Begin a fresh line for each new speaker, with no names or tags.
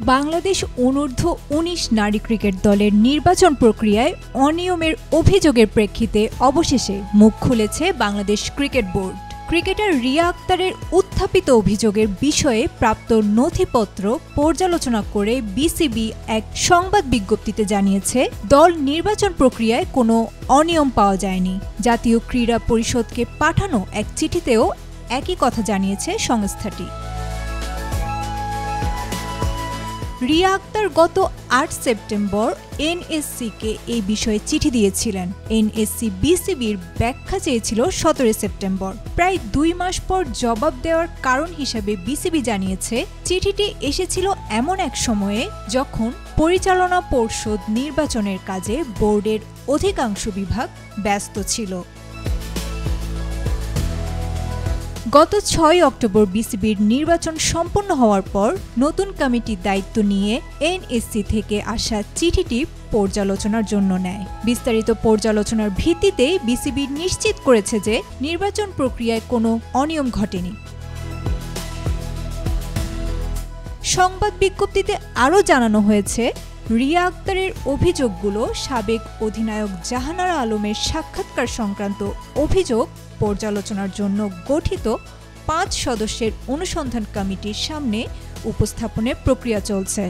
বাংলাদেশ অনূর্ধ্ব ১৯ নারী ক্রিকেট দলের নির্বাচন প্রক্রিয়ায় অনিয়মের অভিযোগের প্রেক্ষিতে অবশেষে মুখ খুলেছে Bangladesh cricket board. Cricketer Riya আক্তারের উত্থাপিত অভিযোগের বিষয়ে প্রাপ্ত নথিপত্র পর্যালোচনা করে বিসিবি এক সংবাদ বিজ্ঞপ্তিতে জানিয়েছে, দল নির্বাচন প্রক্রিয়ায় কোনো অনিয়ম পাওয়া যায়নি। জাতীয় ক্রীড়া পরিষদকে পাঠানো এক চিঠিতেও একই কথা জানিয়েছে সংস্থাটি। রিয়া আক্তার গত ৮ সেপ্টেম্বর এনএসসিকে এই বিষয়ে চিঠি দিয়েছিলেন। এনএসসি বিসিবির ব্যাখ্যা চেয়েছিল ১৭ সেপ্টেম্বর। প্রায় ২ মাস পর জবাব দেওয়ার কারণ হিসেবে বিসিবি জানিয়েছে, চিঠিটি এসেছিল এমন এক সময়ে যখন পরিচালনা পর্ষদ নির্বাচনের কাজে বোর্ডের অধিকাংশ বিভাগ ব্যস্ত ছিল। গত ৬ অক্টোবর বিসিবির নির্বাচন সম্পন্ন হওয়ার পর নতুন কমিটির দায়িত্ব নিয়ে এনএসসি থেকে আসা চিঠিটি পর্যালোচনার জন্য নেয়। বিস্তারিত পর্যালোচনার ভিত্তিতে বিসিবি নিশ্চিত করেছে যে নির্বাচন প্রক্রিয়ায় কোনো অনিয়ম ঘটেনি। সংবাদ বিজ্ঞপ্তিতে আরও জানানো হয়েছে, রিয়া আক্তারের অভিযোগগুলো সাবেক অধিনায়ক জাহানারা আলমের সাক্ষাৎকার সংক্রান্ত অভিযোগ পর্যালোচনার জন্য গঠিত ৫ সদস্যের অনুসন্ধান কমিটির সামনে উপস্থাপনের প্রক্রিয়া চলছে।